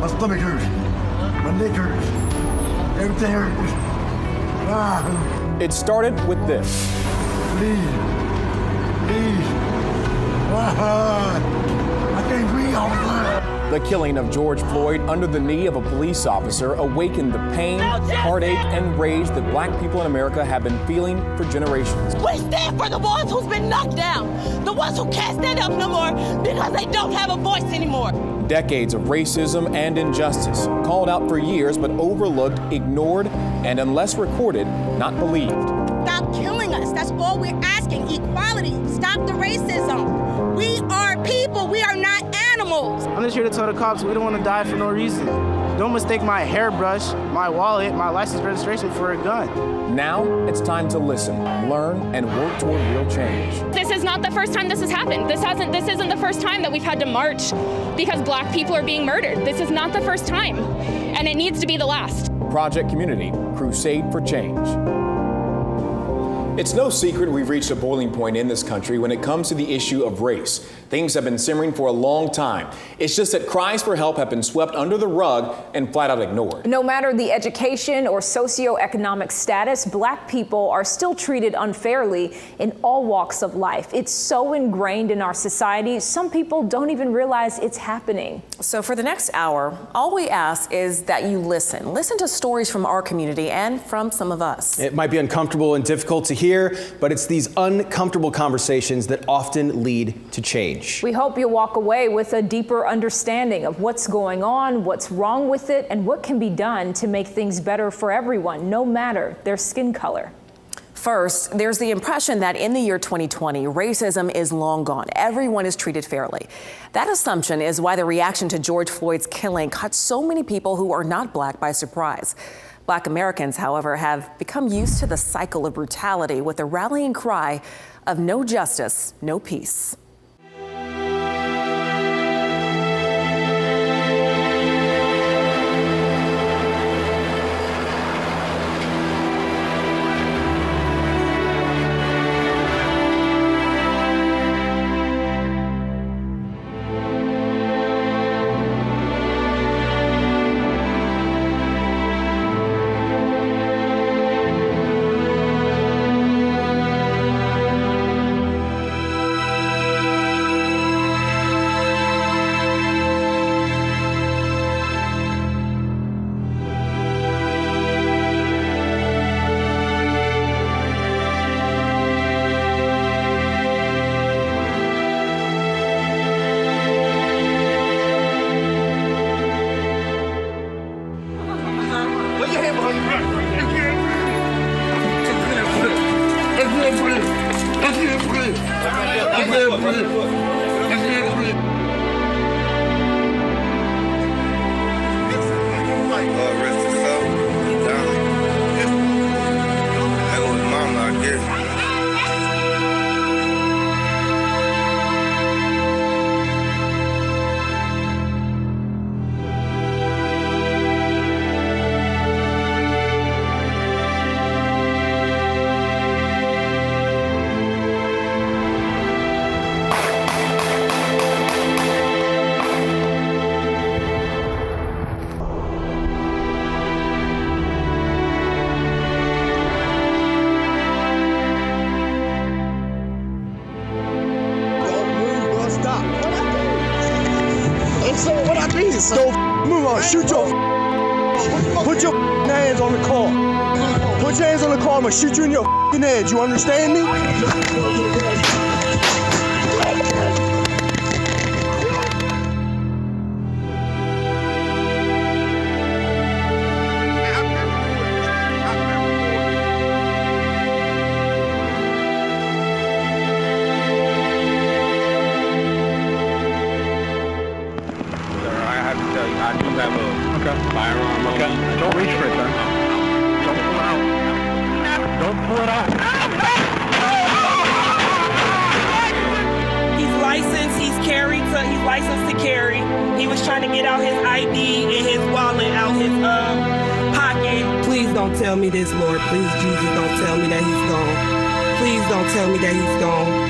My stomach hurts. My neck hurts. Everything hurts. Ah. It started with this. Please. I can't breathe all the time. The killing of George Floyd under the knee of a police officer awakened the pain, heartache, and rage that black people in America have been feeling for generations. We stand for the ones who's been knocked down, the ones who can't stand up no more because they don't have a voice anymore. Decades of racism and injustice, called out for years but overlooked, ignored, and unless recorded, not believed. Stop killing us. That's all we're asking. Equality. Stop the racism. We are people. We are not animals. I'm just here to tell the cops we don't want to die for no reason. Don't mistake my hairbrush, my wallet, my license registration for a gun. Now it's time to listen, learn, and work toward real change. This is not the first time this has happened. This isn't the first time that we've had to march because black people are being murdered. This is not the first time, and it needs to be the last. Project Community, Crusade for Change. It's no secret we've reached a boiling point in this country when it comes to the issue of race. Things have been simmering for a long time. It's just that cries for help have been swept under the rug and flat out ignored. No matter the education or socioeconomic status, black people are still treated unfairly in all walks of life. It's so ingrained in our society, some people don't even realize it's happening. So for the next hour, all we ask is that you listen. Listen to stories from our community and from some of us. It might be uncomfortable and difficult to hear, but it's these uncomfortable conversations that often lead to change. We hope you'll walk away with a deeper understanding of what's going on, what's wrong with it, and what can be done to make things better for everyone, no matter their skin color. First, there's the impression that in the year 2020, racism is long gone. Everyone is treated fairly. That assumption is why the reaction to George Floyd's killing caught so many people who are not black by surprise. Black Americans, however, have become used to the cycle of brutality with the rallying cry of no justice, no peace. Don't move on. Shoot your. Put your hands on the car. Put your hands on the car. I'm gonna shoot you in your head. You understand me? Tell me this, Lord. Please, Jesus, don't tell me that he's gone. Please don't tell me that he's gone.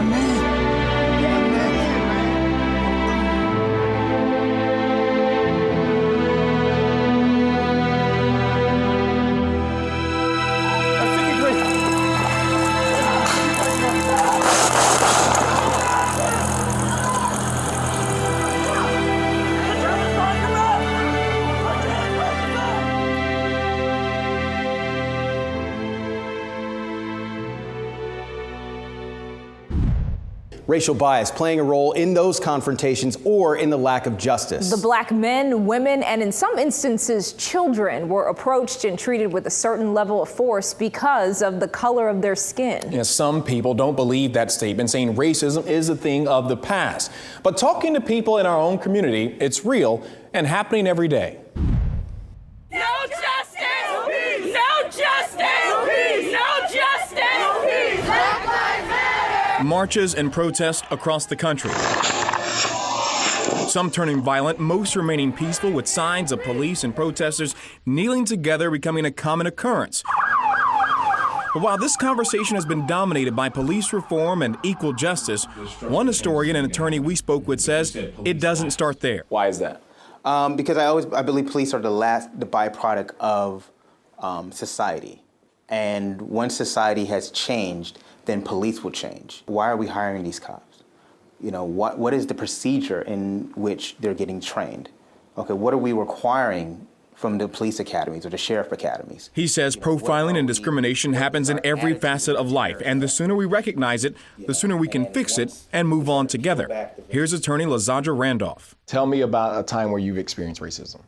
Young man. Young man. Racial bias playing a role in those confrontations or in the lack of justice. The black men, women, and in some instances, children were approached and treated with a certain level of force because of the color of their skin. Yeah, some people don't believe that statement, saying racism is a thing of the past. But talking to people in our own community, it's real and happening every day. No justice! No peace! No justice! No peace! No justice! No peace! Black Lives Matter! Marches and protests across the country. Some turning violent, most remaining peaceful, with signs of police and protesters kneeling together becoming a common occurrence. But while this conversation has been dominated by police reform and equal justice, one historian and attorney we spoke with says it doesn't start there. Why is that? Because I believe police are the byproduct of society. And once society has changed, then police will change. Why are we hiring these cops? You know, what is the procedure in which they're getting trained? Okay, what are we requiring from the police academies or the sheriff academies? He says profiling and discrimination happens in every facet of life, and the sooner we recognize it, the sooner we can fix it and move on together. Here's attorney Lazandra Randolph. Tell me about a time where you've experienced racism.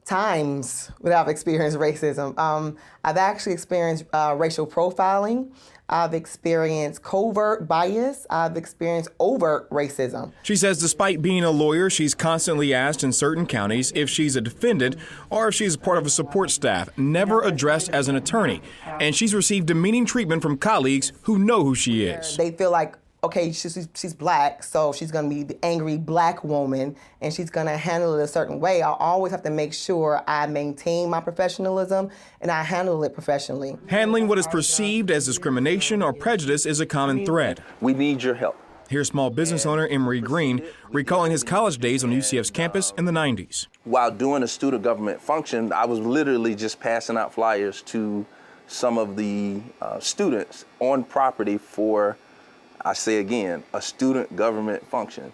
Times when I've experienced racism. I've actually experienced racial profiling. I've experienced covert bias. I've experienced overt racism. She says despite being a lawyer, she's constantly asked in certain counties if she's a defendant or if she's part of a support staff, never addressed as an attorney. And she's received demeaning treatment from colleagues who know who she is. They feel like, okay, she's black, so she's gonna be the angry black woman and she's gonna handle it a certain way. I always have to make sure I maintain my professionalism and I handle it professionally. Handling what is perceived as discrimination or prejudice is a common thread. We need your help. Here's small business owner Emery Green recalling his college days on UCF's campus in the 90s. While doing a student government function, I was literally just passing out flyers to some of the students on property for, I say again, a student government function.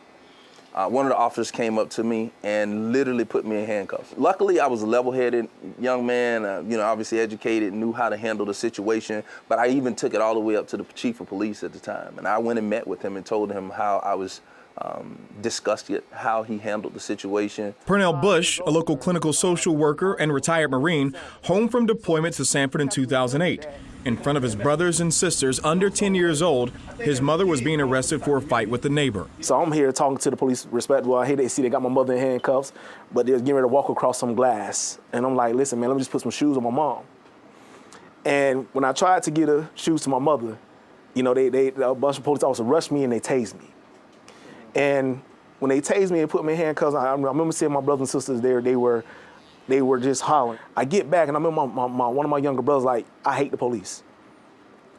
One of the officers came up to me and literally put me in handcuffs. Luckily, I was a level-headed young man, obviously educated, knew how to handle the situation, but I even took it all the way up to the chief of police at the time. And I went and met with him and told him how I was disgusted, how he handled the situation. Pernell Bush, a local clinical social worker and retired Marine, home from deployment to Sanford in 2008. In front of his brothers and sisters under 10 years old, his mother was being arrested for a fight with a neighbor. So I'm here talking to the police respectful. I hear they see they got my mother in handcuffs, but they're getting ready to walk across some glass. And I'm like, listen, man, let me just put some shoes on my mom. And when I tried to get her shoes to my mother, a bunch of police officers rushed me and they tased me. And when they tased me and put me in handcuffs, I remember seeing my brothers and sisters there, they were just hollering. I get back and I remember one of my younger brothers like, I hate the police.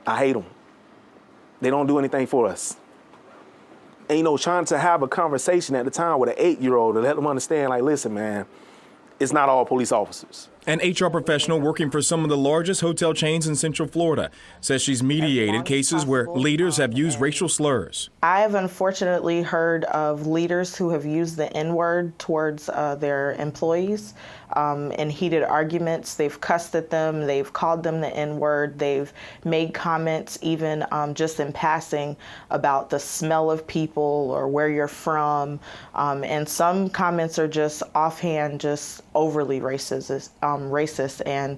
I hate them. They don't do anything for us. And trying to have a conversation at the time with an 8-year-old to let them understand, like, listen, man, it's not all police officers. An HR professional working for some of the largest hotel chains in Central Florida says she's mediated cases where leaders have used racial slurs. I have unfortunately heard of leaders who have used the N-word towards their employees in heated arguments. They've cussed at them, they've called them the N-word, they've made comments even just in passing about the smell of people or where you're from. And some comments are just offhand, just overly racist, and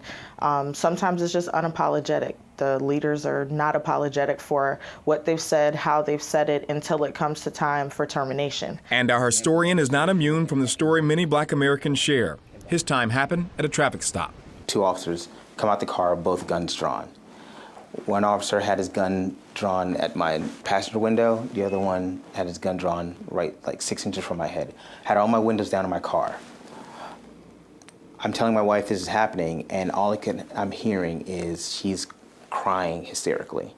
sometimes it's just unapologetic. The leaders are not apologetic for what they've said, how they've said it, until it comes to time for termination. And our historian is not immune from the story many Black Americans share. His time happened at a traffic stop. 2 officers come out the car, both guns drawn. One officer had his gun drawn at my passenger window. The other one had his gun drawn right like 6 inches from my head. Had all my windows down in my car. I'm telling my wife this is happening, and all I'm hearing is she's crying hysterically.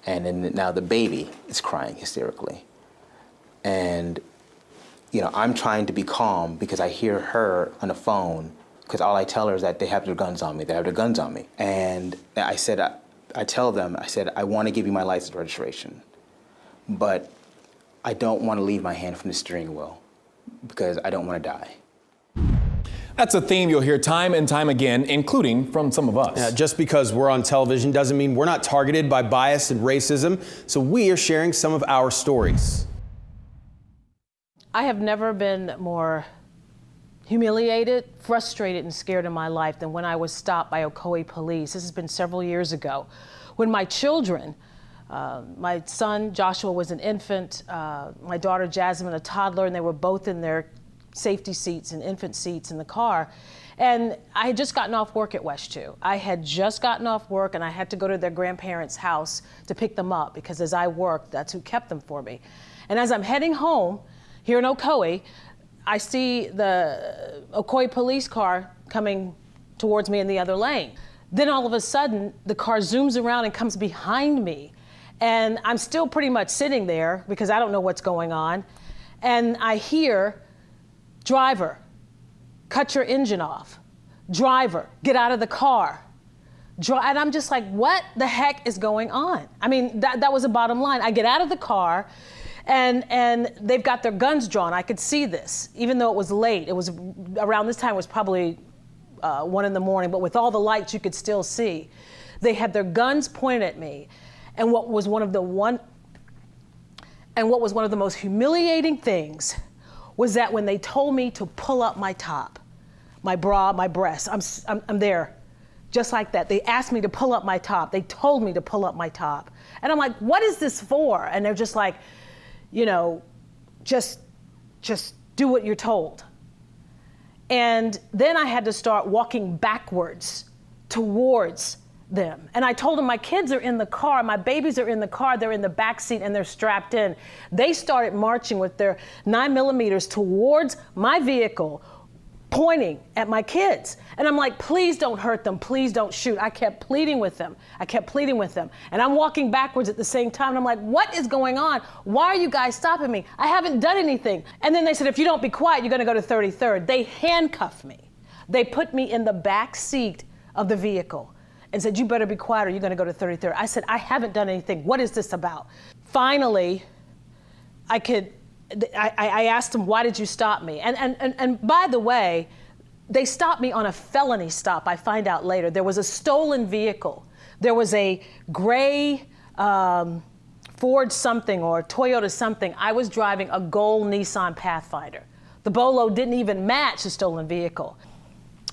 And then now the baby is crying hysterically. And, you know, I'm trying to be calm because I hear her on the phone, because all I tell her is that they have their guns on me, they have their guns on me. And I said, I tell them, I said, I want to give you my license registration, but I don't want to leave my hand from the steering wheel because I don't want to die. That's a theme you'll hear time and time again, including from some of us. Yeah, just because we're on television doesn't mean we're not targeted by bias and racism, so we are sharing some of our stories. I have never been more humiliated, frustrated, and scared in my life than when I was stopped by Ocoee police. This has been several years ago. When my children, my son Joshua was an infant, my daughter Jasmine a toddler, and they were both in their safety seats and infant seats in the car. And I had just gotten off work at WESH2. I had just gotten off work and I had to go to their grandparents' house to pick them up because as I worked, that's who kept them for me. And as I'm heading home here in Ocoee, I see the Ocoee police car coming towards me in the other lane. Then all of a sudden, the car zooms around and comes behind me. And I'm still pretty much sitting there because I don't know what's going on. And I hear, driver, cut your engine off. Driver, get out of the car. And I'm just like, what the heck is going on? I mean, that was the bottom line. I get out of the car and they've got their guns drawn. I could see this, even though it was late. It was around this time, it was probably 1 in the morning, but with all the lights, you could still see. They had their guns pointed at me. And what was one of the most humiliating things was that when they told me to pull up my top, my bra, my breasts, I'm there, just like that. They asked me to pull up my top. They told me to pull up my top. And I'm like, what is this for? And they're just like, you know, just do what you're told. And then I had to start walking backwards towards them. And I told them my kids are in the car, my babies are in the car, they're in the back seat and they're strapped in. They started marching with their 9mm towards my vehicle, pointing at my kids. And I'm like, please don't hurt them, please don't shoot. I kept pleading with them. And I'm walking backwards at the same time. And I'm like, what is going on? Why are you guys stopping me? I haven't done anything. And then they said, if you don't be quiet, you're gonna go to 33rd. They handcuffed me. They put me in the back seat of the vehicle and said, you better be quiet or you're gonna go to 33rd. I said, I haven't done anything. What is this about? Finally, I asked them, why did you stop me? And by the way, they stopped me on a felony stop, I find out later. There was a stolen vehicle. There was a gray Ford something or Toyota something. I was driving a gold Nissan Pathfinder. The Bolo didn't even match the stolen vehicle.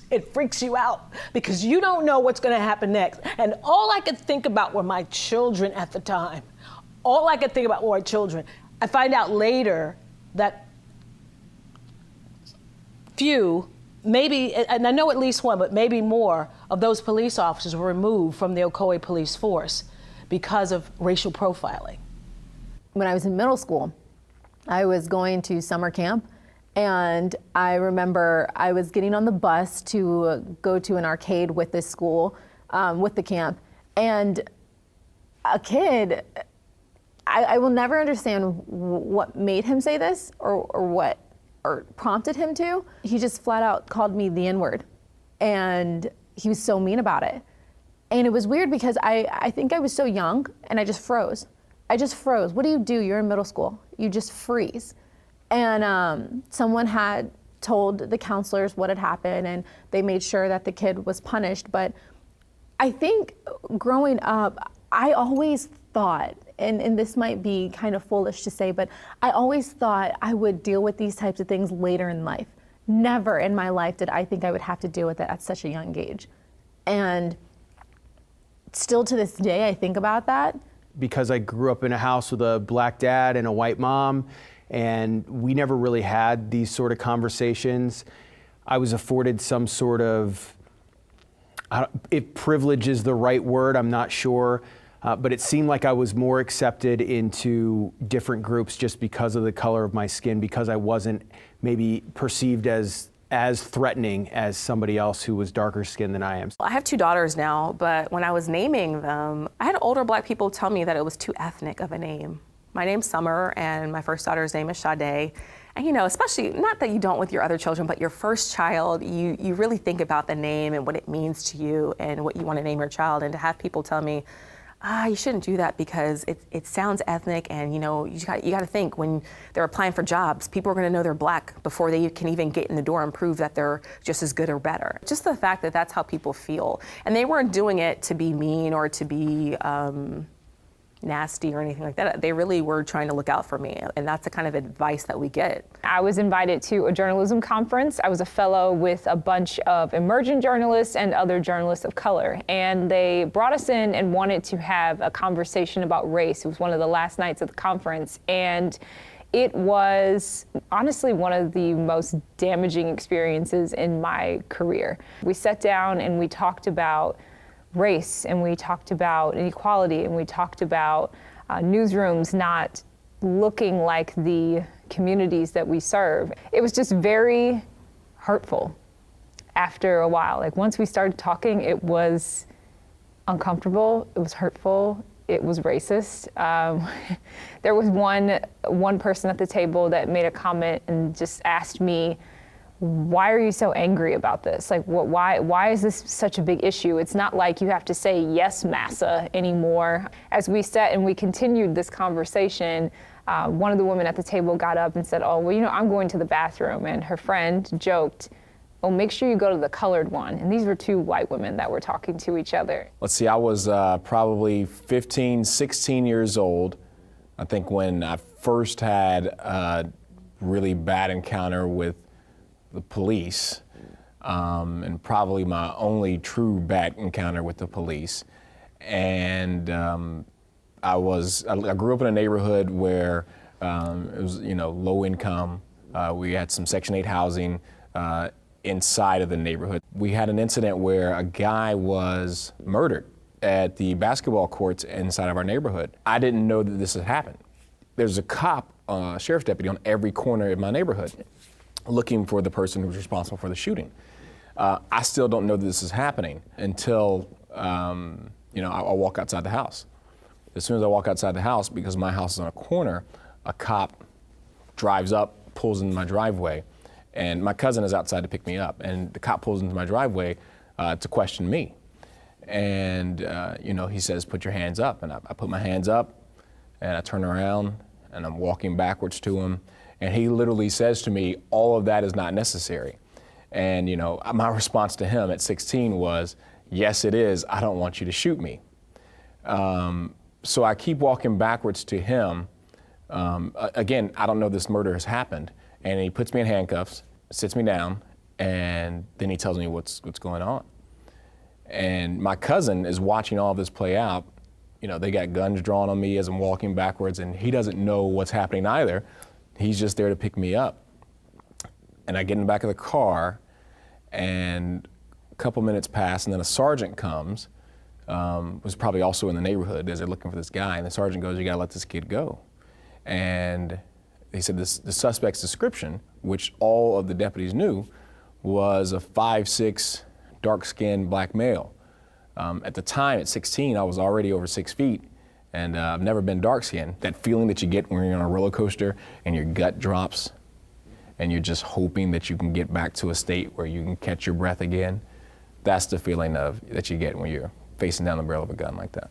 It freaks you out because you don't know what's gonna happen next. And all I could think about were my children at the time. All I could think about were my children. I find out later that few, maybe, and I know at least one, but maybe more of those police officers were removed from the Ocoee police force because of racial profiling. When I was in middle school, I was going to summer camp, and I remember I was getting on the bus to go to an arcade with this school, with the camp, and a kid, I will never understand what made him say this or prompted him to. He just flat out called me the N-word, and he was so mean about it. And it was weird because I think I was so young and I just froze. What do? You're in middle school. You just freeze. And someone had told the counselors what had happened and they made sure that the kid was punished. But I think growing up, I always thought, and this might be kind of foolish to say, but I always thought I would deal with these types of things later in life. Never in my life did I think I would have to deal with it at such a young age. And still to this day, I think about that. Because I grew up in a house with a black dad and a white mom, and we never really had these sort of conversations. I was afforded some sort of, if privilege is the right word, I'm not sure. But it seemed like I was more accepted into different groups just because of the color of my skin, because I wasn't maybe perceived as as threatening as somebody else who was darker skinned than I am. I have 2 daughters now, but when I was naming them, I had older black people tell me that it was too ethnic of a name. My name's Summer, and my first daughter's name is Sade. And you know, especially, not that you don't with your other children, but your first child, you really think about the name and what it means to you and what you want to name your child. And to have people tell me, you shouldn't do that because it sounds ethnic, and you know, you got to think when they're applying for jobs, people are going to know they're black before they can even get in the door and prove that they're just as good or better. Just the fact that that's how people feel. And they weren't doing it to be mean or to be nasty or anything like that. They really were trying to look out for me, and that's the kind of advice that we get. I was invited to a journalism conference. I was a fellow with a bunch of emerging journalists and other journalists of color, and they brought us in and wanted to have a conversation about race. It was one of the last nights of the conference, and it was honestly one of the most damaging experiences in my career. We sat down and we talked about race, and we talked about inequality, and we talked about newsrooms not looking like the communities that we serve. It was just very hurtful after a while. Like, once we started talking, it was uncomfortable, it was hurtful, it was racist. There was one person at the table that made a comment and just asked me, why are you so angry about this? Like, why is this such a big issue? It's not like you have to say yes, massa anymore. As we sat and we continued this conversation, one of the women at the table got up and said, oh, well, you know, I'm going to the bathroom. And her friend joked, oh, make sure you go to the colored one. And these were 2 white women that were talking to each other. Let's see, I was probably 15, 16 years old, I think, when I first had a really bad encounter with the police, and probably my only true bad encounter with the police. And I grew up in a neighborhood where it was, you know, low income. We had some Section 8 housing inside of the neighborhood. We had an incident where a guy was murdered at the basketball courts inside of our neighborhood. I didn't know that this had happened. There's a cop, sheriff's deputy on every corner in my neighborhood looking for the person who was responsible for the shooting. I still don't know that this is happening until, you know, I walk outside the house. As soon as I walk outside the house, because my house is on a corner, a cop drives up, pulls into my driveway, and my cousin is outside to pick me up, and the cop pulls into my driveway to question me. And, you know, he says, put your hands up, and I put my hands up, and I turn around, and I'm walking backwards to him. And he literally says to me, all of that is not necessary. And, you know, my response to him at 16 was, yes, it is. I don't want you to shoot me. So I keep walking backwards to him. Again, I don't know this murder has happened. And he puts me in handcuffs, sits me down, and then he tells me what's going on. And my cousin is watching all this play out. You know, they got guns drawn on me as I'm walking backwards, and he doesn't know what's happening either. He's just there to pick me up. And I get in the back of the car, and a couple minutes pass, and then a sergeant comes, was probably also in the neighborhood as they're looking for this guy, and the sergeant goes, you gotta let this kid go. And he said the suspect's description, which all of the deputies knew, was a 5'6", dark-skinned black male. At the time, at 16, I was already over 6 feet. And I've never been dark-skinned. That feeling that you get when you're on a roller coaster and your gut drops and you're just hoping that you can get back to a state where you can catch your breath again, that's the feeling that you get when you're facing down the barrel of a gun like that.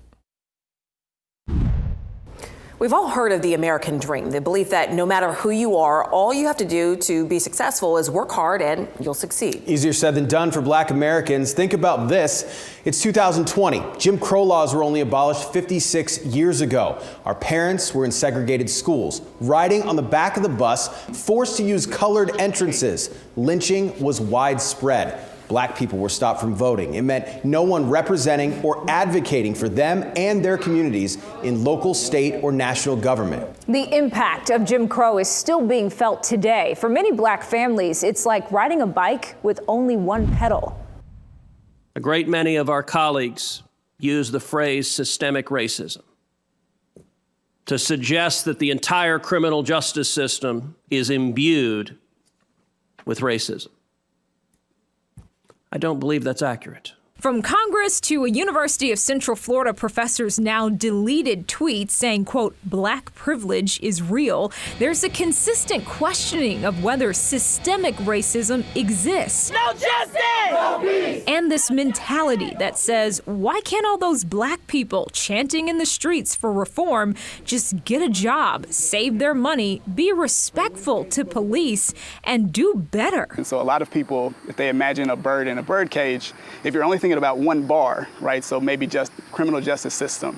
We've all heard of the American dream, the belief that no matter who you are, all you have to do to be successful is work hard and you'll succeed. Easier said than done for Black Americans. Think about this. It's 2020. Jim Crow laws were only abolished 56 years ago. Our parents were in segregated schools, riding on the back of the bus, forced to use colored entrances. Lynching was widespread. Black people were stopped from voting. It meant no one representing or advocating for them and their communities in local, state, or national government. The impact of Jim Crow is still being felt today. For many Black families, it's like riding a bike with only one pedal. A great many of our colleagues use the phrase systemic racism to suggest that the entire criminal justice system is imbued with racism. I don't believe that's accurate. From Congress to a University of Central Florida professor's now deleted tweets saying, quote, black privilege is real, there's a consistent questioning of whether systemic racism exists. No justice! No peace! And this mentality that says, why can't all those black people chanting in the streets for reform just get a job, save their money, be respectful to police, and do better? And so a lot of people, if they imagine a bird in a bird cage, if you're only thinking about one bar, right, so maybe just criminal justice system,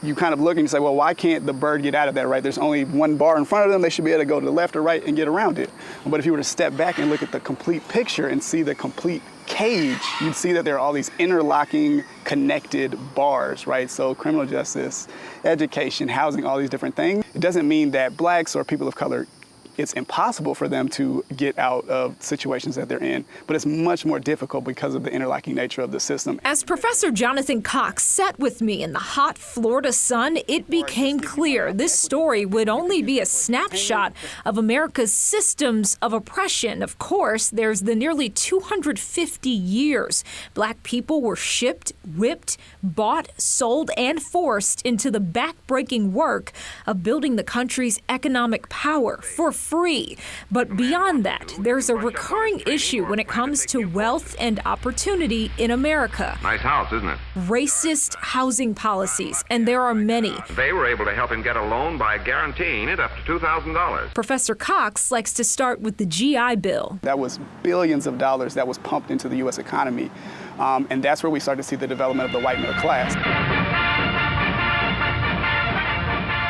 you kind of look and you say, well, why can't the bird get out of that, right? There's only one bar in front of them. They should be able to go to the left or right and get around it. But if you were to step back and look at the complete picture and see the complete cage, you'd see that there are all these interlocking, connected bars, right? So criminal justice, education, housing, all these different things. It doesn't mean that blacks or people of color, it's impossible for them to get out of situations that they're in, but it's much more difficult because of the interlocking nature of the system. As Professor Jonathan Cox sat with me in the hot Florida sun, it became clear this story would only be a snapshot of America's systems of oppression. Of course, there's the nearly 250 years black people were shipped, whipped, bought, sold, and forced into the backbreaking work of building the country's economic power for free. But beyond that, there's a recurring issue when it comes to wealth and opportunity in America. Nice house, isn't it? Racist housing policies, and there are many. They were able to help him get a loan by guaranteeing it up to $2,000. Professor Cox likes to start with the GI Bill. That was billions of dollars that was pumped into the U.S. economy, and that's where we start to see the development of the white middle class.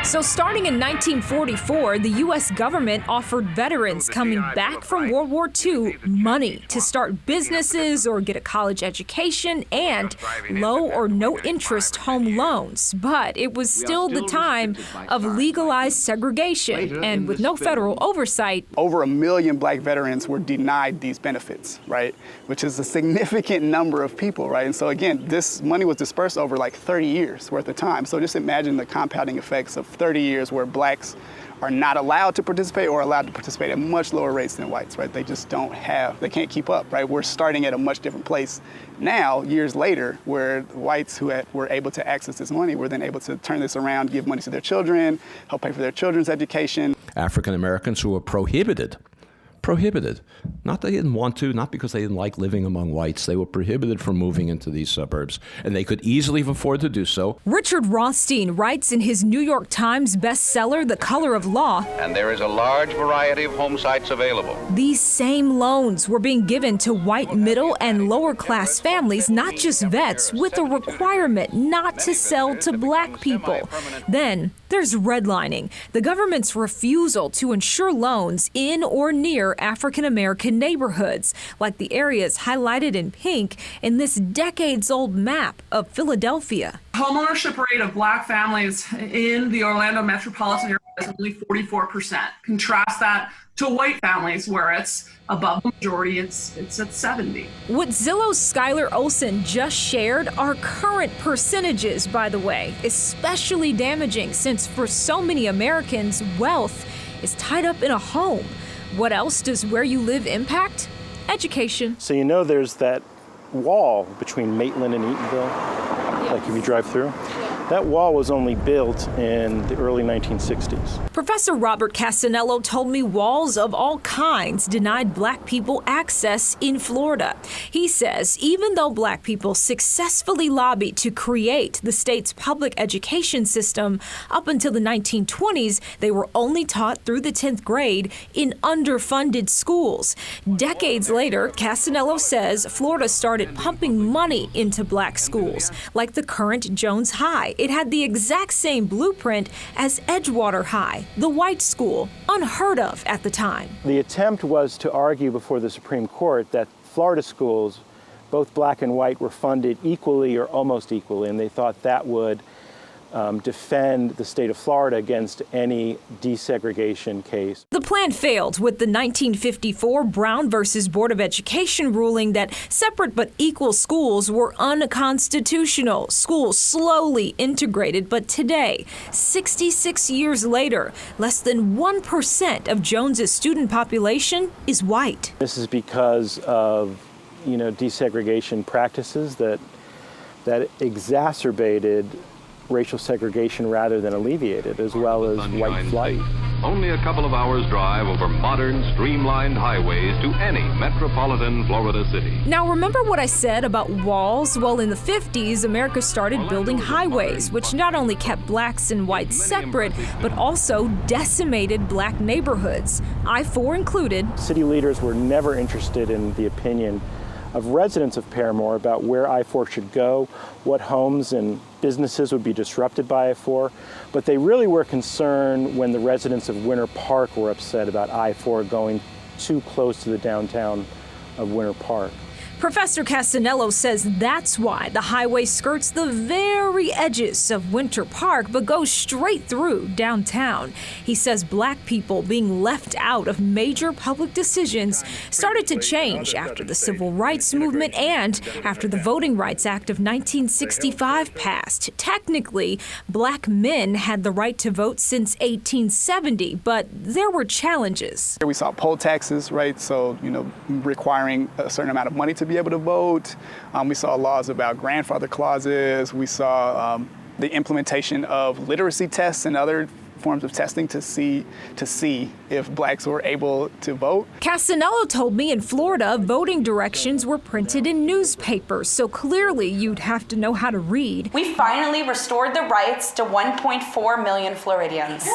So starting in 1944, the U.S. government offered veterans coming back from World War II money to start businesses or get a college education and low or no interest home loans. But it was still the time of legalized segregation, and with no federal oversight. Over 1 million black veterans were denied these benefits, right? Which is a significant number of people, right? And so again, this money was dispersed over like 30 years worth of time. So just imagine the compounding effects of 30 years where blacks are not allowed to participate or allowed to participate at much lower rates than whites, right? They just they can't keep up, right? We're starting at a much different place now, years later, where whites who were able to access this money were then able to turn this around, give money to their children, help pay for their children's education. African Americans who were prohibited. Not that they didn't want to, not because they didn't like living among whites. They were prohibited from moving into these suburbs, and they could easily have afforded to do so. Richard Rothstein writes in his New York Times bestseller, The Color of Law, And there is a large variety of home sites available. These same loans were being given to white middle and lower class families, not just vets, with a requirement not to sell to black people. Then there's redlining, the government's refusal to insure loans in or near African American neighborhoods, like the areas highlighted in pink in this decades-old map of Philadelphia. Homeownership rate of black families in the Orlando metropolitan area is only 44%. Contrast that to white families where it's above the majority, it's at 70. What Zillow's Skylar Olson just shared are current percentages, by the way, especially damaging since for so many Americans, wealth is tied up in a home. What else does where you live impact? Education. So you know there's that wall between Maitland and Eatonville, like if you drive through? That wall was only built in the early 1960s. Professor Robert Castanello told me walls of all kinds denied black people access in Florida. He says even though black people successfully lobbied to create the state's public education system, up until the 1920s, they were only taught through the 10th grade in underfunded schools. Decades later, Castanello says Florida started pumping money into black schools, like the current Jones High. It had the exact same blueprint as Edgewater High, the white school, unheard of at the time. The attempt was to argue before the Supreme Court that Florida schools, both black and white, were funded equally or almost equally, and they thought that would defend the state of Florida against any desegregation case. The plan failed with the 1954 Brown versus Board of Education ruling that separate but equal schools were unconstitutional. Schools slowly integrated, but today, 66 years later, less than 1% of Jones's student population is white. This is because of desegregation practices that exacerbated racial segregation rather than alleviated, as well as white flight. Only a couple of hours drive over modern, streamlined highways to any metropolitan Florida city. Now, remember what I said about walls? Well, in the 50s, America started building highways, which not only kept blacks and whites separate, but also decimated black neighborhoods, I-4 included. City leaders were never interested in the opinion of residents of Paramore about where I-4 should go, what homes and businesses would be disrupted by I-4, but they really were concerned when the residents of Winter Park were upset about I-4 going too close to the downtown of Winter Park. Professor Casanello says that's why the highway skirts the very edges of Winter Park but goes straight through downtown. He says black people being left out of major public decisions started to change after the Civil Rights Movement and after the Voting Rights Act of 1965 passed. Technically, black men had the right to vote since 1870, but there were challenges. We saw poll taxes, right? So, requiring a certain amount of money to be able to vote. We saw laws about grandfather clauses. We saw the implementation of literacy tests and other forms of testing to see if blacks were able to vote. Casanello told me in Florida, voting directions were printed in newspapers, so clearly you'd have to know how to read. We finally restored the rights to 1.4 million Floridians.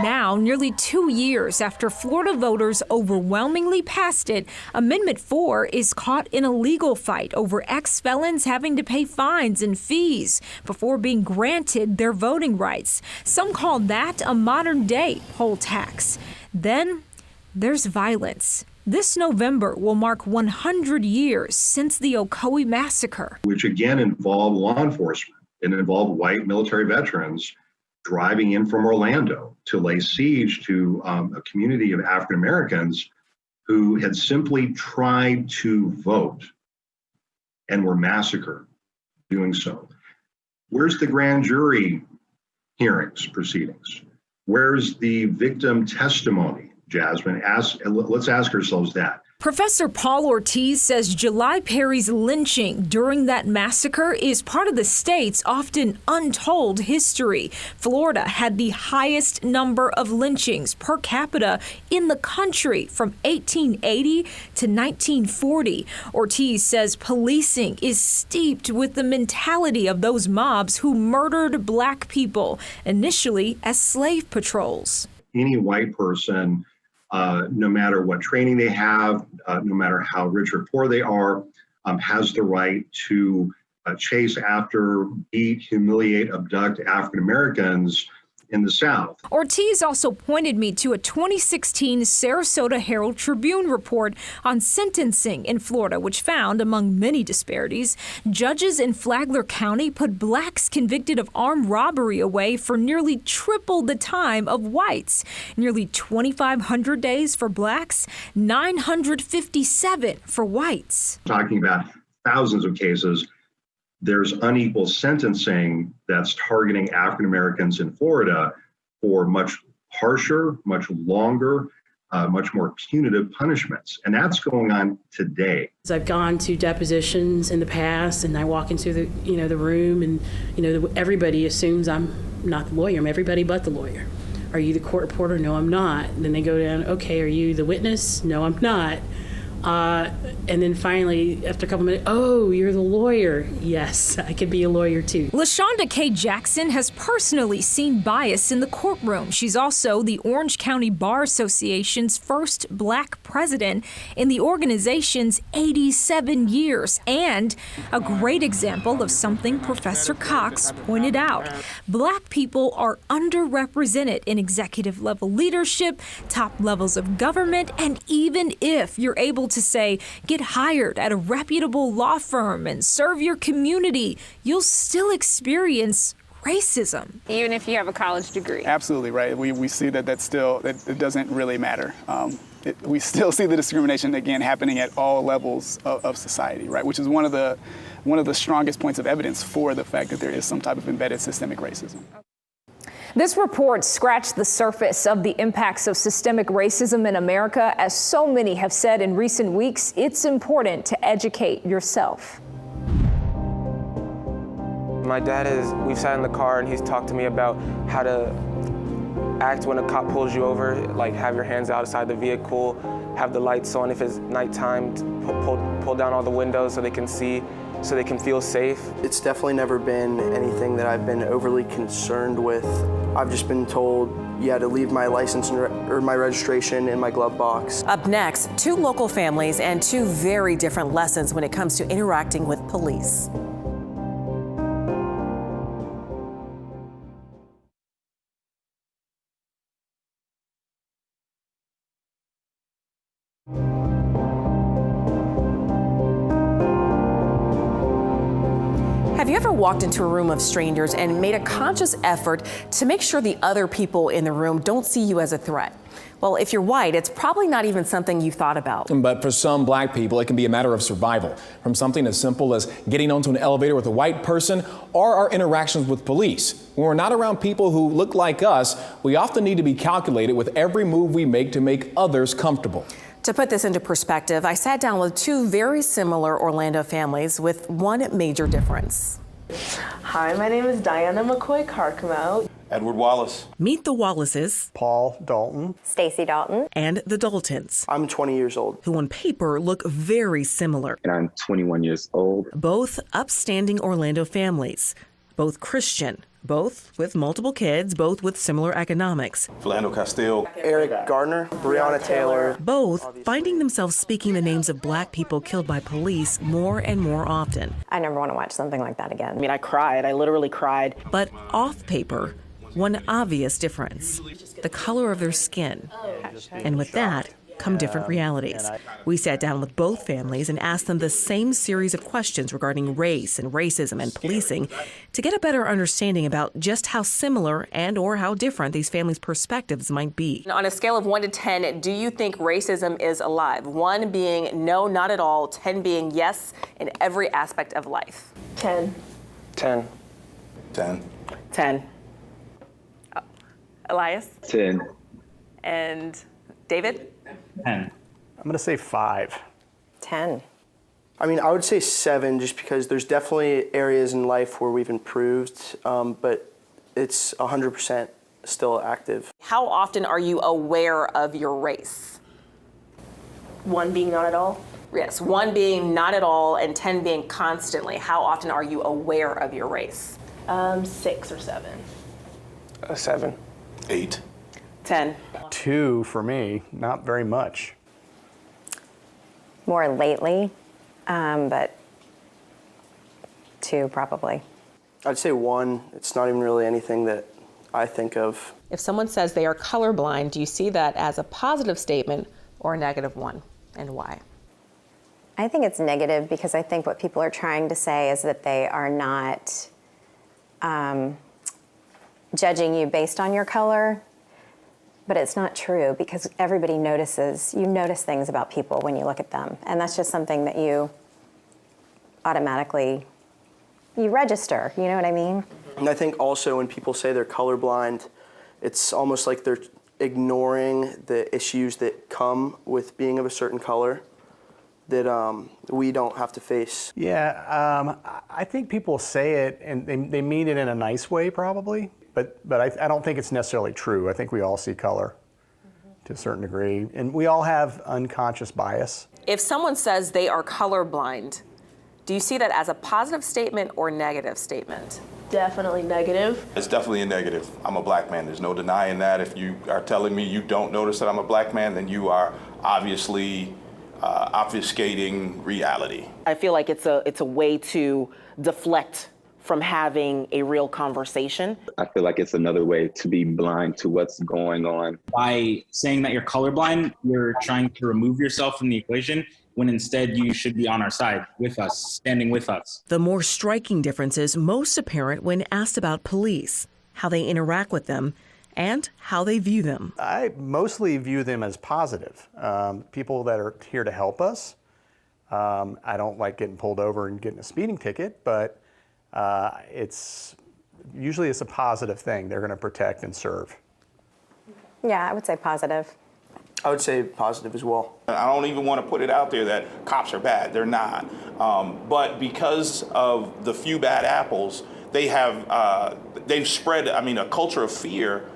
Now, nearly 2 years after Florida voters overwhelmingly passed it, Amendment 4 is caught in a legal fight over ex-felons having to pay fines and fees before being granted their voting rights. Some call that a modern-day poll tax. Then there's violence. This November will mark 100 years since the Ocoee massacre, which again involved law enforcement and involved white military veterans driving in from Orlando to lay siege to a community of African Americans who had simply tried to vote and were massacred doing so. Where's the grand jury hearings, proceedings? Where's the victim testimony, Jasmine? Let's ask ourselves that. Professor Paul Ortiz says July Perry's lynching during that massacre is part of the state's often untold history. Florida had the highest number of lynchings per capita in the country from 1880 to 1940. Ortiz says policing is steeped with the mentality of those mobs who murdered black people, initially as slave patrols. Any white person, no matter what training they have, no matter how rich or poor they are, has the right to chase after, beat, humiliate, abduct African Americans in the South. Ortiz also pointed me to a 2016 Sarasota Herald Tribune report on sentencing in Florida, which found, among many disparities, judges in Flagler County put blacks convicted of armed robbery away for nearly triple the time of whites. Nearly 2,500 days for blacks, 957 for whites. Talking about thousands of cases. There's unequal sentencing that's targeting African Americans in Florida for much harsher, much longer, much more punitive punishments. And that's going on today. I've gone to depositions in the past and I walk into the room and, everybody assumes I'm not the lawyer. I'm everybody but the lawyer. Are you the court reporter? No, I'm not. And then they go down, okay, are you the witness? No, I'm not. And then finally, after a couple minutes, oh, you're the lawyer. Yes, I could be a lawyer too. LaShonda K. Jackson has personally seen bias in the courtroom. She's also the Orange County Bar Association's first black president in the organization's 87 years, and a great example of something Professor Cox pointed out. Black people are underrepresented in executive level leadership, top levels of government, and even if you're able to say, get hired at a reputable law firm and serve your community, you'll still experience racism. Even if you have a college degree. Absolutely, right. We see that it doesn't really matter. We still see the discrimination, again, happening at all levels of society, right? Which is one of the strongest points of evidence for the fact that there is some type of embedded systemic racism. This report scratched the surface of the impacts of systemic racism in America. As so many have said in recent weeks, it's important to educate yourself. My dad we've sat in the car and he's talked to me about how to act when a cop pulls you over, like have your hands outside the vehicle, have the lights on if it's nighttime, pull down all the windows so they can see, so they can feel safe. It's definitely never been anything that I've been overly concerned with. I've just been told, yeah, to leave my license or my registration in my glove box. Up next, 2 local families and 2 very different lessons when it comes to interacting with police. Have you ever walked into a room of strangers and made a conscious effort to make sure the other people in the room don't see you as a threat? Well, if you're white, it's probably not even something you've thought about. But for some black people, it can be a matter of survival, from something as simple as getting onto an elevator with a white person or our interactions with police. When we're not around people who look like us, we often need to be calculated with every move we make to make others comfortable. To put this into perspective, I sat down with 2 very similar Orlando families with one major difference. Hi, my name is Diana McCoy Carcamo. Edward Wallace. Meet the Wallaces. Paul Dalton. Stacy Dalton. And the Daltons. I'm 20 years old. Who on paper look very similar. And I'm 21 years old. Both upstanding Orlando families. Both Christian. Both with multiple kids, both with similar economics. Philando Castile. Eric Gardner. Breonna Taylor. Both finding themselves speaking the names of black people killed by police more and more often. I never want to watch something like that again. I mean, I cried. I literally cried. But off paper, one obvious difference, the color of their skin. And with that come different realities. We sat down with both families and asked them the same series of questions regarding race and racism and policing to get a better understanding about just how similar and or how different these families' perspectives might be. On a scale of 1 to 10, do you think racism is alive? 1 being no, not at all, 10 being yes in every aspect of life. 10. 10. 10. 10. Elias? 10. And David? 10. I'm going to say 5. 10. I mean, I would say 7 just because there's definitely areas in life where we've improved, but it's 100% still active. How often are you aware of your race? 1 being not at all. Yes, 1 being not at all and 10 being constantly. How often are you aware of your race? 6 or 7. 7. 8. 10. 2 for me, not very much. More lately, but 2 probably. I'd say 1. It's not even really anything that I think of. If someone says they are colorblind, do you see that as a positive statement or a negative one, and why? I think it's negative because I think what people are trying to say is that they are not judging you based on your color. But it's not true because everybody notices, you notice things about people when you look at them. And that's just something that you automatically, you register, you know what I mean? And I think also when people say they're colorblind, it's almost like they're ignoring the issues that come with being of a certain color that we don't have to face. Yeah, I think people say it and they mean it in a nice way probably. But I don't think it's necessarily true. I think we all see color to a certain degree, and we all have unconscious bias. If someone says they are colorblind, do you see that as a positive statement or negative statement? Definitely negative. It's definitely a negative. I'm a black man. There's no denying that. If you are telling me you don't notice that I'm a black man, then you are obviously obfuscating reality. I feel like it's a way to deflect from having a real conversation. I feel like it's another way to be blind to what's going on. By saying that you're colorblind, you're trying to remove yourself from the equation when instead you should be on our side, with us, standing with us. The more striking difference is most apparent when asked about police, how they interact with them, and how they view them. I mostly view them as positive. People that are here to help us. I don't like getting pulled over and getting a speeding ticket, but it's usually it's a positive thing. They're going to protect and serve. Yeah, I would say positive. I would say positive as well. I don't even want to put it out there that cops are bad. They're not. But because of the few bad apples, they've spread, a culture of fear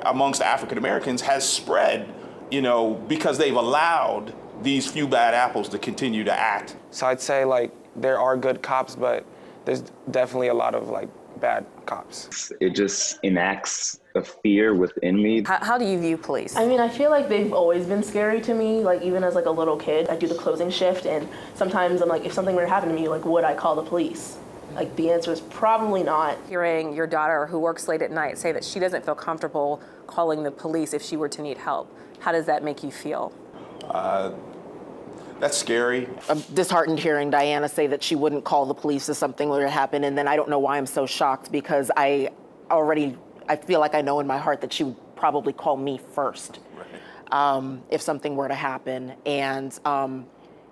amongst African Americans has spread, because they've allowed these few bad apples to continue to act. So I'd say there are good cops, but there's definitely a lot of bad cops. It just enacts a fear within me. How do you view police? I feel like they've always been scary to me, even as a little kid. I do the closing shift, and sometimes I'm if something were to happen to me, would I call the police? The answer is probably not. Hearing your daughter who works late at night say that she doesn't feel comfortable calling the police if she were to need help, how does that make you feel? That's scary. I'm disheartened hearing Diana say that she wouldn't call the police if something were to happen, and then I don't know why I'm so shocked, because I feel like I know in my heart that she would probably call me first if something were to happen. And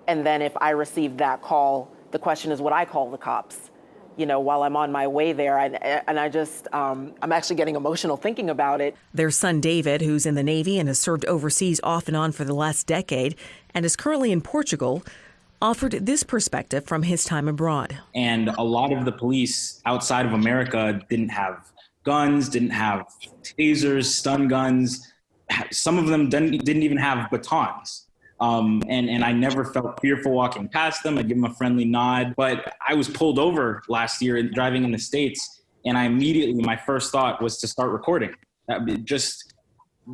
then if I received that call, the question is, would I call the cops? While I'm on my way there, I'm actually getting emotional thinking about it. Their son David, who's in the Navy and has served overseas off and on for the last decade and is currently in Portugal, offered this perspective from his time abroad. And a lot of the police outside of America didn't have guns, didn't have tasers, stun guns. Some of them didn't even have batons. And I never felt fearful walking past them. I'd give them a friendly nod. But I was pulled over last year driving in the States, and my first thought was to start recording. Just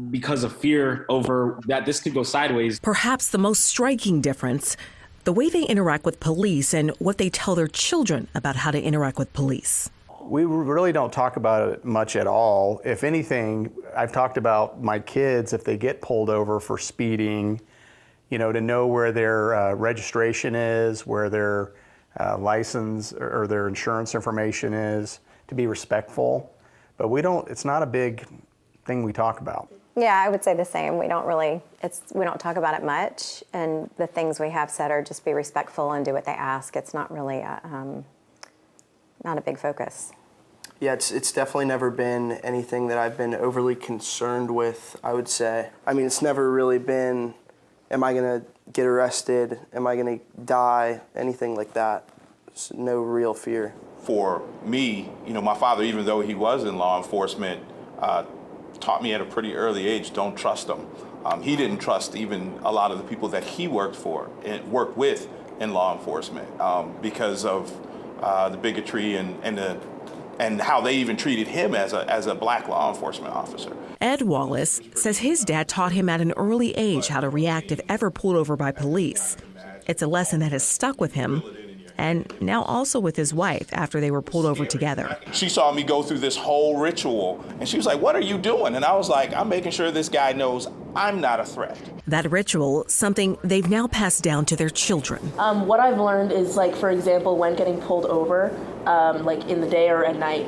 because of fear over that this could go sideways. Perhaps the most striking difference, the way they interact with police and what they tell their children about how to interact with police. We really don't talk about it much at all. If anything, I've talked about my kids, if they get pulled over for speeding, to know where their registration is, where their license or their insurance information is, to be respectful. But it's not a big thing we talk about. Yeah, I would say the same. We don't talk about it much, and the things we have said are just be respectful and do what they ask. It's not really not a big focus. Yeah, it's definitely never been anything that I've been overly concerned with, I would say. It's never really been, am I going to get arrested? Am I going to die? Anything like that. There's no real fear. For me, my father, even though he was in law enforcement, taught me at a pretty early age, don't trust him. He didn't trust even a lot of the people that he worked worked with in law enforcement because of the bigotry and how they even treated him as a black law enforcement officer. Ed Wallace says his dad taught him at an early age how to react if ever pulled over by police. It's a lesson that has stuck with him, and now also with his wife after they were pulled over together. She saw me go through this whole ritual, and she was like, "What are you doing?" And I was like, "I'm making sure this guy knows I'm not a threat." That ritual, something they've now passed down to their children. What I've learned is, for example, when getting pulled over, in the day or at night,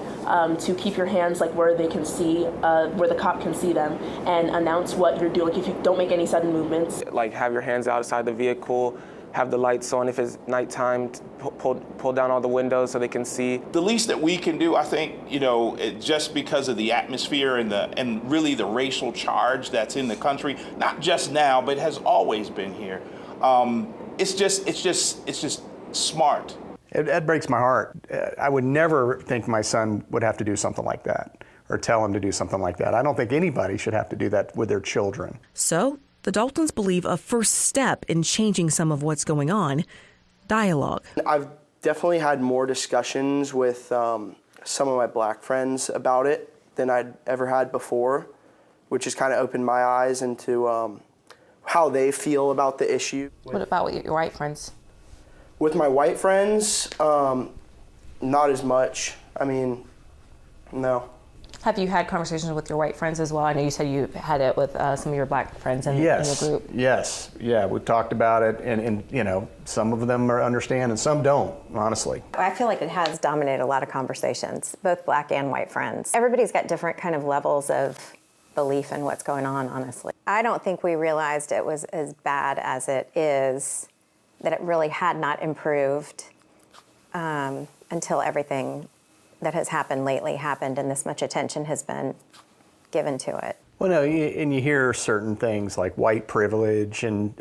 to keep your hands where they can see, where the cop can see them, and announce what you're doing. If you don't make any sudden movements. Have your hands outside the vehicle, have the lights on. If it's nighttime, pull down all the windows so they can see. The least that we can do, I think, just because of the atmosphere and really the racial charge that's in the country, not just now, but has always been here. It's just smart. It breaks my heart. I would never think my son would have to do something like that or tell him to do something like that. I don't think anybody should have to do that with their children. So the Daltons believe a first step in changing some of what's going on, dialogue. I've definitely had more discussions with some of my black friends about it than I'd ever had before, which has kind of opened my eyes into how they feel about the issue. What about with your white friends? With my white friends, not as much. No. Have you had conversations with your white friends as well? I know you said you had it with some of your black friends in your group. Yes, yeah, we've talked about it, and some of them understand and some don't, honestly. I feel like it has dominated a lot of conversations, both black and white friends. Everybody's got different kind of levels of belief in what's going on, honestly. I don't think we realized it was as bad as it is, that it really had not improved until everything that has happened lately happened and this much attention has been given to it. Well, no, and you hear certain things like white privilege, and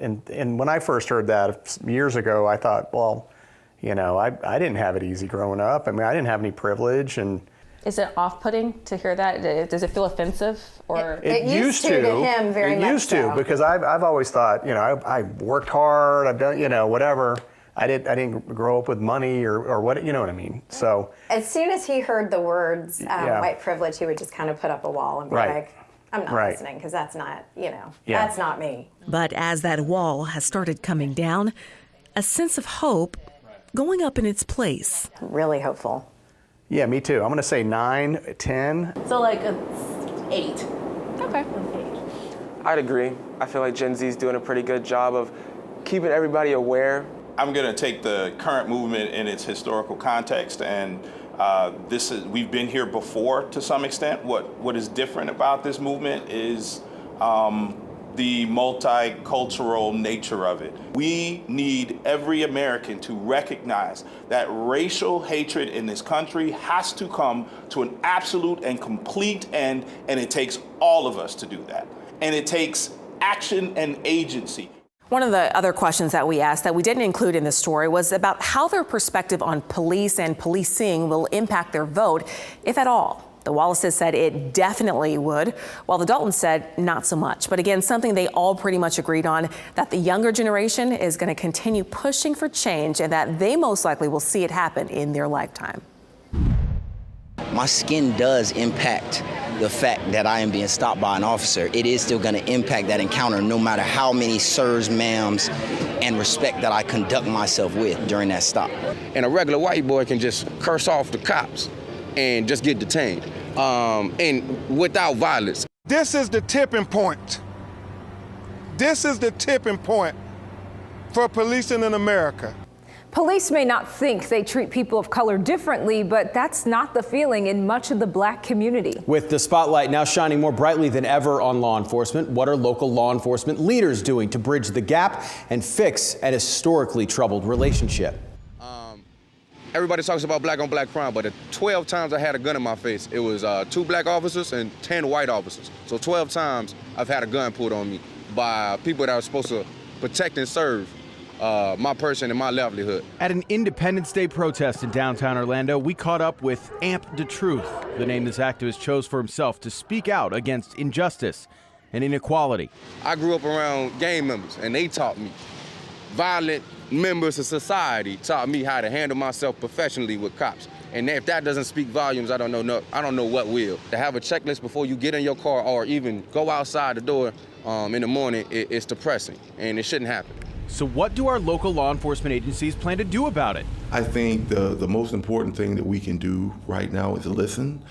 when I first heard that years ago, I thought, well, you know, I didn't have it easy growing up. I mean, I didn't have any privilege, and Is it off-putting to hear that? Does it feel offensive? Or It used to him very much It used to, because I've always thought, you know, I worked hard, I've done, you know, whatever. I didn't grow up with money or what, you know what I mean? So as soon as he heard the words Yeah. white privilege, he would just kind of put up a wall and be Right. like, I'm not Right. listening, because that's not, you know, Yeah. that's not me. But as that wall has started coming down, a sense of hope going up in its place. Really hopeful. yeah, me too. I'm going to say 9, 10. So like a 8. Okay. I'd agree. I feel like Gen Z is doing a pretty good job of keeping everybody aware. I'm going to take the current movement in its historical context, and we've been here before to some extent. What is different about this movement is the multicultural nature of it. We need every American to recognize that racial hatred in this country has to come to an absolute and complete end, and it takes all of us to do that. And it takes action and agency. One of the other questions that we asked that we didn't include in the story was about how their perspective on police and policing will impact their vote, if at all. The Wallaces said it definitely would, while the Daltons said not so much. But again, something they all pretty much agreed on, that the younger generation is going to continue pushing for change and that they most likely will see it happen in their lifetime. My skin does impact the fact that I am being stopped by an officer. It is still going to impact that encounter no matter how many sirs, ma'ams, and respect that I conduct myself with during that stop. And a regular white boy can just curse off the cops and just get detained, and without violence. This is the tipping point. This is the tipping point for policing in America. Police may not think they treat people of color differently, but that's not the feeling in much of the black community. With the spotlight now shining more brightly than ever on law enforcement, what are local law enforcement leaders doing to bridge the gap and fix an historically troubled relationship? Everybody talks about black on black crime, but the 12 times I had a gun in my face, it was 2 black officers and 10 white officers. So 12 times I've had a gun pulled on me by people that are supposed to protect and serve my person and my livelihood. At an Independence Day protest in downtown Orlando, we caught up with Amp the Truth, the name this activist chose for himself to speak out against injustice and inequality. I grew up around gang members, and they taught me. Violent members of society taught me how to handle myself professionally with cops. And if that doesn't speak volumes, I don't know what will. To have a checklist before you get in your car or even go outside the door in the morning, it's depressing, and it shouldn't happen. So what do our local law enforcement agencies plan to do about it? I think the most important thing that we can do right now is listen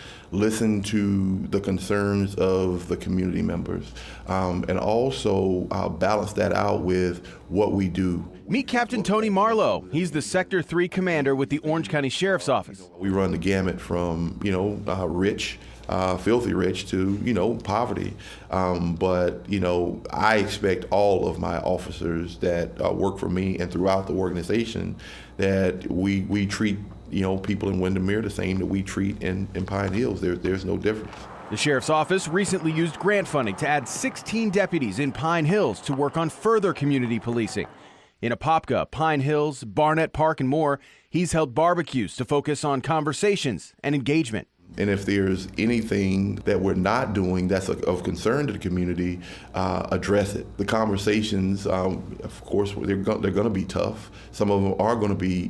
to the concerns of the community members, and also balance that out with what we do. Meet Captain Tony Marlowe. He's the Sector 3 commander with the Orange County Sheriff's Office. We run the gamut from, rich, filthy rich to, poverty. But, I expect all of my officers that work for me and throughout the organization that we treat, people in Windermere the same that we treat in Pine Hills. There's no difference. The Sheriff's Office recently used grant funding to add 16 deputies in Pine Hills to work on further community policing. In Apopka, Pine Hills, Barnett Park, and more, he's held barbecues to focus on conversations and engagement. And if there's anything that we're not doing that's of concern to the community, address it. The conversations, of course, they're going to be tough. Some of them are going to be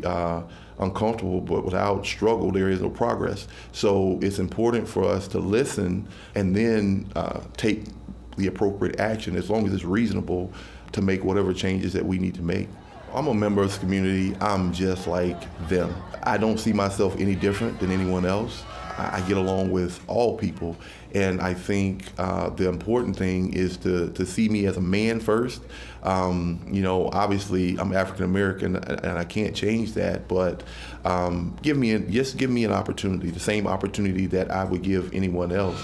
uncomfortable, but without struggle, there is no progress. So it's important for us to listen and then take the appropriate action as long as it's reasonable to make whatever changes that we need to make. I'm a member of this community. I'm just like them. I don't see myself any different than anyone else. I get along with all people, and I think the important thing is to see me as a man first. Obviously I'm African American, and I can't change that. But give me an opportunity, the same opportunity that I would give anyone else.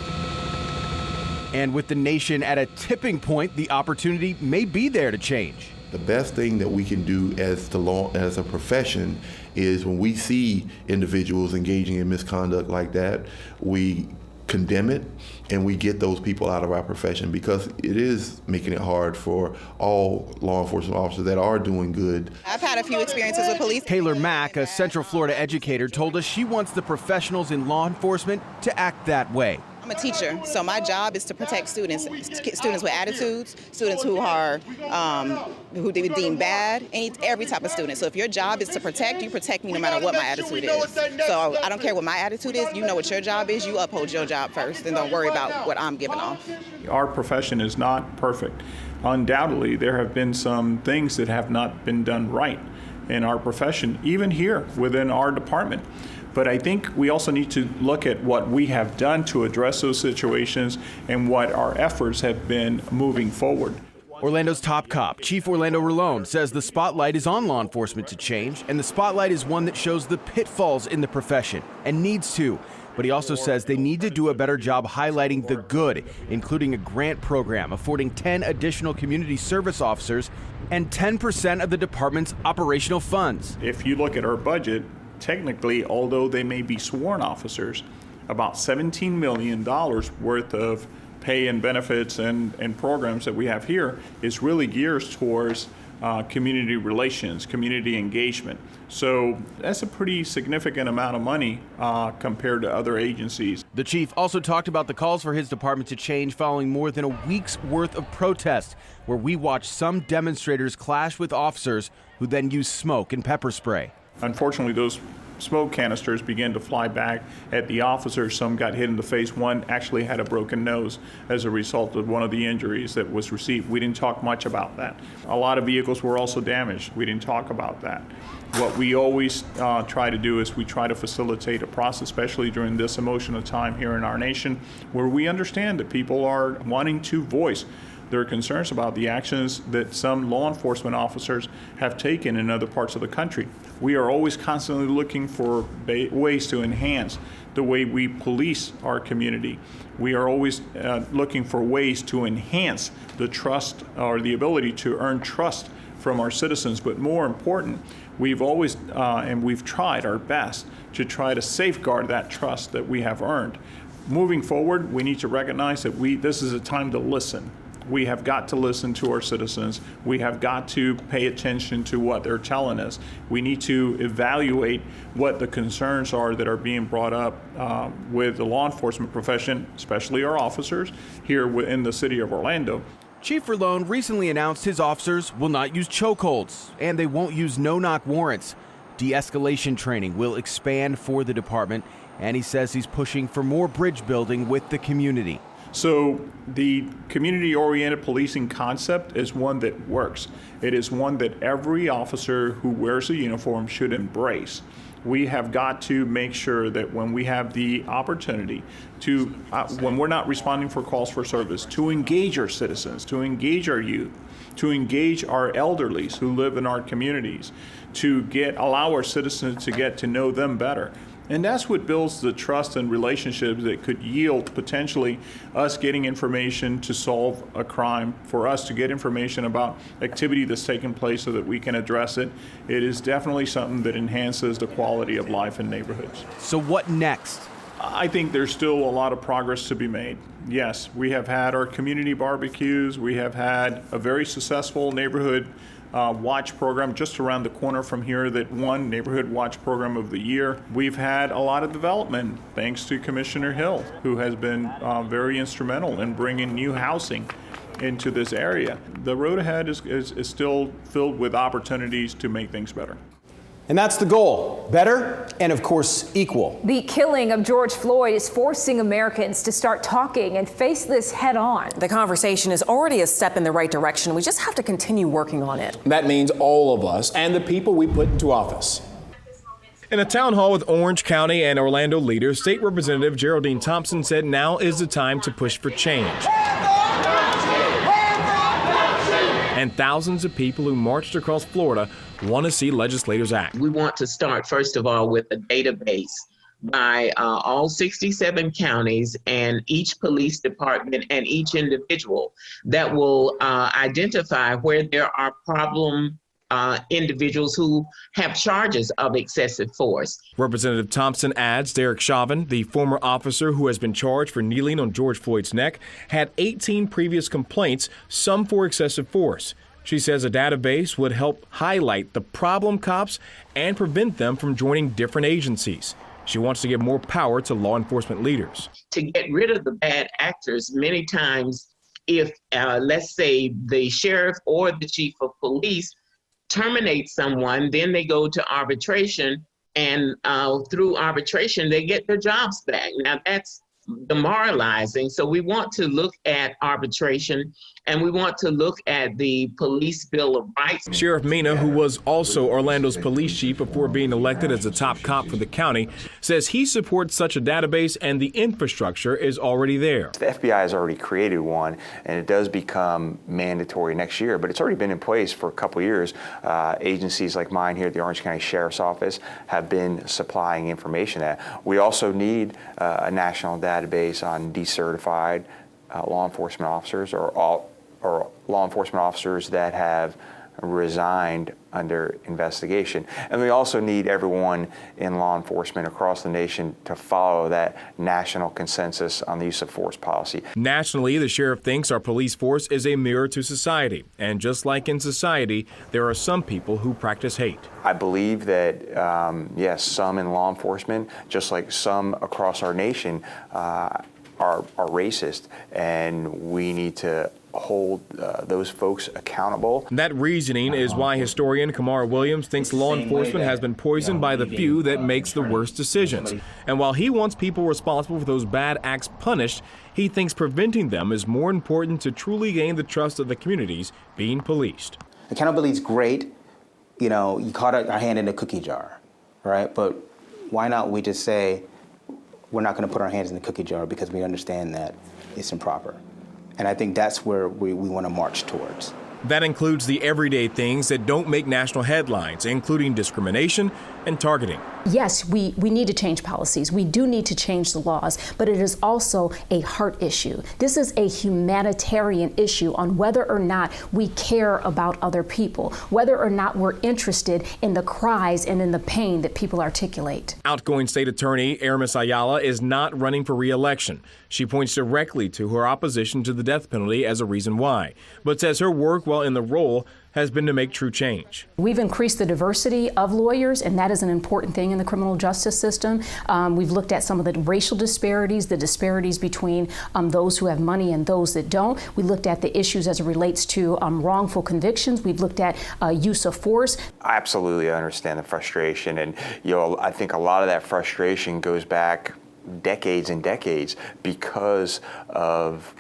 And with the nation at a tipping point, the opportunity may be there to change. The best thing that we can do as a profession is when we see individuals engaging in misconduct like that, we condemn it and we get those people out of our profession, because it is making it hard for all law enforcement officers that are doing good. I've had a few experiences with police. Taylor Mack, a Central Florida educator, told us she wants the professionals in law enforcement to act that way. I'm a teacher, so my job is to protect students with attitudes, students who are who they deem bad, every type of student. So if your job is to protect, you protect me no matter what my attitude is. So I don't care what my attitude is. You know what your job is. You uphold your job first, and don't worry about what I'm giving off. Our profession is not perfect. Undoubtedly, there have been some things that have not been done right in our profession, even here within our department. But I think we also need to look at what we have done to address those situations and what our efforts have been moving forward. Orlando's top cop, Chief Orlando Rolone, says the spotlight is on law enforcement to change, and the spotlight is one that shows the pitfalls in the profession, and needs to. But he also says they need to do a better job highlighting the good, including a grant program affording 10 additional community service officers and 10% of the department's operational funds. If you look at our budget, technically, although they may be sworn officers, about $17 million worth of pay and benefits and programs that we have here is really geared towards community relations, community engagement. So that's a pretty significant amount of money compared to other agencies. The chief also talked about the calls for his department to change following more than a week's worth of protest, where we watched some demonstrators clash with officers who then used smoke and pepper spray. Unfortunately, those smoke canisters began to fly back at the officers. Some got hit in the face. One actually had a broken nose as a result of one of the injuries that was received. We didn't talk much about that. A lot of vehicles were also damaged. We didn't talk about that. What we always try to do is we try to facilitate a process, especially during this emotional time here in our nation, where we understand that people are wanting to voice their concerns about the actions that some law enforcement officers have taken in other parts of the country. We are always constantly looking for ways to enhance the way we police our community. We are always looking for ways to enhance the trust or the ability to earn trust from our citizens. But more important, we've always and we've tried our best to try to safeguard that trust that we have earned. Moving forward, we need to recognize that this is a time to listen. We have got to listen to our citizens. We have got to pay attention to what they're telling us. We need to evaluate what the concerns are that are being brought up with the law enforcement profession, especially our officers here in the city of Orlando. Chief Rolone recently announced his officers will not use chokeholds, and they won't use no-knock warrants. De-escalation training will expand for the department, and he says he's pushing for more bridge building with the community. So the community-oriented policing concept is one that works. It is one that every officer who wears a uniform should embrace. We have got to make sure that when we have the opportunity to, when we're not responding for calls for service, to engage our citizens, to engage our youth, to engage our elderlies who live in our communities, to allow our citizens to get to know them better. And that's what builds the trust and relationships that could yield potentially us getting information to solve a crime, for us to get information about activity that's taken place so that we can address it. It is definitely something that enhances the quality of life in neighborhoods. So what next? I think there's still a lot of progress to be made. Yes, we have had our community barbecues. We have had a very successful neighborhood watch program just around the corner from here that won Neighborhood Watch Program of the Year. We've had a lot of development thanks to Commissioner Hill, who has been very instrumental in bringing new housing into this area. The road ahead is still filled with opportunities to make things better. And that's the goal. Better and, of course, equal. The killing of George Floyd is forcing Americans to start talking and face this head on. The conversation is already a step in the right direction. We just have to continue working on it. That means all of us and the people we put into office. In a town hall with Orange County and Orlando leaders, State Representative Geraldine Thompson said now is the time to push for change. And thousands of people who marched across Florida want to see legislators act. We want to start, first of all, with a database by all 67 counties and each police department and each individual that will identify where there are problem individuals who have charges of excessive force. Representative Thompson adds Derek Chauvin, the former officer who has been charged for kneeling on George Floyd's neck, had 18 previous complaints, some for excessive force. She says a database would help highlight the problem cops and prevent them from joining different agencies. She wants to give more power to law enforcement leaders. To get rid of the bad actors, many times if, let's say, the sheriff or the chief of police terminate someone, then they go to arbitration, and through arbitration, they get their jobs back. Now, that's demoralizing. So we want to look at arbitration, and we want to look at the Police Bill of Rights. Sheriff Mina, who was also Orlando's police chief before being elected as the top cop for the county, says he supports such a database and the infrastructure is already there. The FBI has already created one, and it does become mandatory next year, but it's already been in place for a couple years. Agencies like mine here at the Orange County Sheriff's Office have been supplying information that we also need a national database on decertified law enforcement officers or law enforcement officers that have resigned under investigation. And we also need everyone in law enforcement across the nation to follow that national consensus on the use of force policy. Nationally, the sheriff thinks our police force is a mirror to society. And just like in society, there are some people who practice hate. I believe that, yes, some in law enforcement, just like some across our nation, are racist, and we need to hold those folks accountable. That reasoning is why historian Kamara Williams thinks law enforcement has been poisoned by the few that makes the worst decisions. And while he wants people responsible for those bad acts punished, he thinks preventing them is more important to truly gain the trust of the communities being policed. Accountability is great. You know, you caught our hand in a cookie jar, right? But why not we just say, we're not going to put our hands in the cookie jar because we understand that it's improper. And I think that's where we want to march towards. That includes the everyday things that don't make national headlines, including discrimination and targeting. Yes, we need to change policies. We do need to change the laws, but it is also a heart issue. This is a humanitarian issue on whether or not we care about other people, whether or not we're interested in the cries and in the pain that people articulate. Outgoing state attorney Aramis Ayala is not running for re-election. She points directly to her opposition to the death penalty as a reason why, but says her work while in the role has been to make true change. We've increased the diversity of lawyers, and that is an important thing in the criminal justice system. We've looked at some of the racial disparities, the disparities between those who have money and those that don't. We looked at the issues as it relates to wrongful convictions. We've looked at use of force. I absolutely understand the frustration, and I think a lot of that frustration goes back decades and decades because of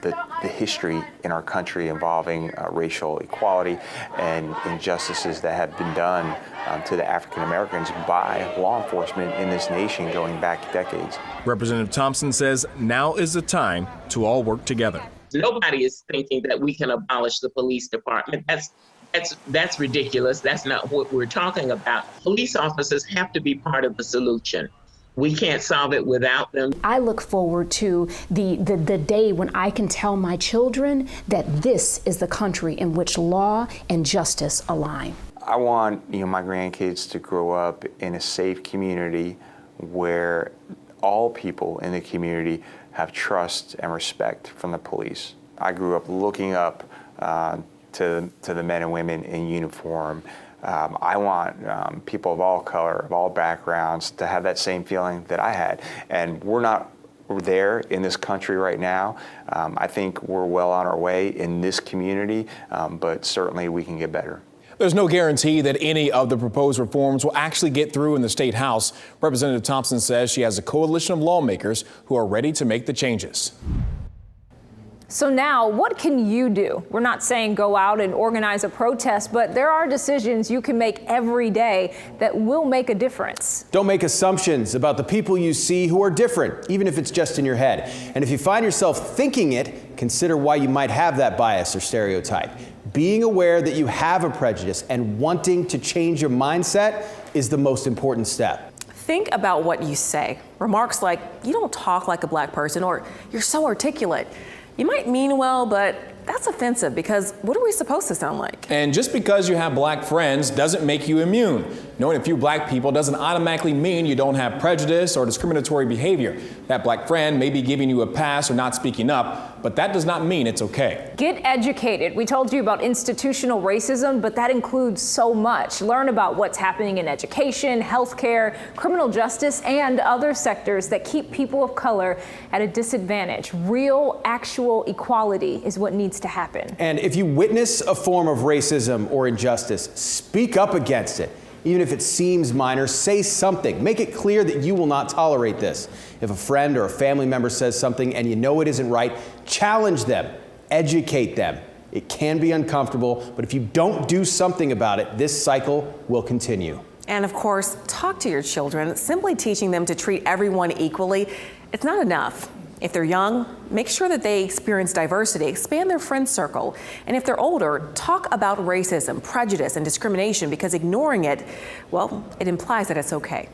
the history in our country involving racial equality and injustices that have been done to the African Americans by law enforcement in this nation going back decades. Representative Thompson says now is the time to all work together. Nobody is thinking that we can abolish the police department. That's ridiculous. That's not what we're talking about. Police officers have to be part of the solution. We can't solve it without them. I look forward to the day when I can tell my children that this is the country in which law and justice align. I want my grandkids to grow up in a safe community where all people in the community have trust and respect from the police. I grew up looking up to the men and women in uniform. I want people of all color, of all backgrounds, to have that same feeling that I had. And we're not there in this country right now. I think we're well on our way in this community, but certainly we can get better. There's no guarantee that any of the proposed reforms will actually get through in the State House. Representative Thompson says she has a coalition of lawmakers who are ready to make the changes. So now, what can you do? We're not saying go out and organize a protest, but there are decisions you can make every day that will make a difference. Don't make assumptions about the people you see who are different, even if it's just in your head. And if you find yourself thinking it, consider why you might have that bias or stereotype. Being aware that you have a prejudice and wanting to change your mindset is the most important step. Think about what you say. Remarks like, "You don't talk like a black person," or "You're so articulate." You might mean well, but That's offensive because what are we supposed to sound like? And just because you have black friends doesn't make you immune. Knowing a few black people doesn't automatically mean you don't have prejudice or discriminatory behavior. That black friend may be giving you a pass or not speaking up, but that does not mean it's okay. Get educated. We told you about institutional racism, but that includes so much. Learn about what's happening in education, healthcare, criminal justice, and other sectors that keep people of color at a disadvantage. Real, actual equality is what needs to happen. And if you witness a form of racism or injustice, speak up against it. Even if it seems minor, say something. Make it clear that you will not tolerate this. If a friend or a family member says something and you know it isn't right, challenge them, educate them. It can be uncomfortable, but if you don't do something about it, this cycle will continue. And of course, talk to your children. Simply teaching them to treat everyone equally, it's not enough. If they're young, make sure that they experience diversity, expand their friend circle. And if they're older, talk about racism, prejudice, and discrimination, because ignoring it, well, it implies that it's okay.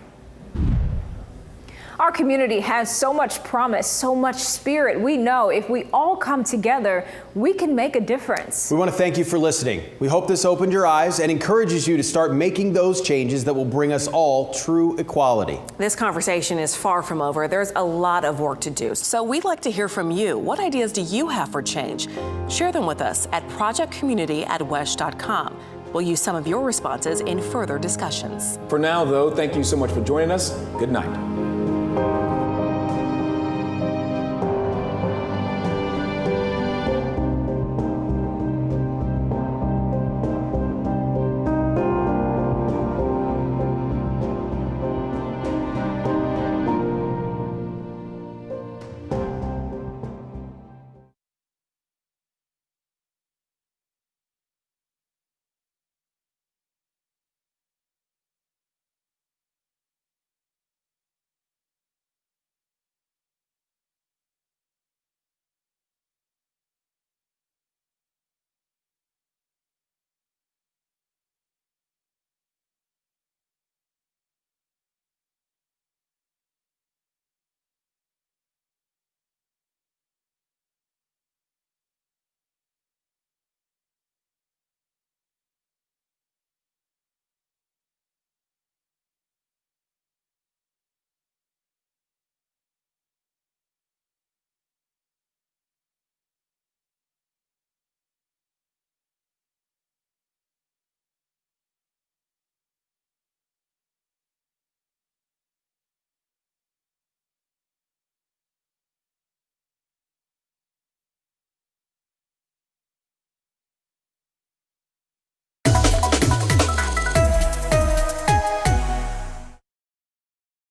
Our community has so much promise, so much spirit. We know if we all come together, we can make a difference. We want to thank you for listening. We hope this opened your eyes and encourages you to start making those changes that will bring us all true equality. This conversation is far from over. There's a lot of work to do. So we'd like to hear from you. What ideas do you have for change? Share them with us at projectcommunity@wesh.com. We'll use some of your responses in further discussions. For now, though, thank you so much for joining us. Good night.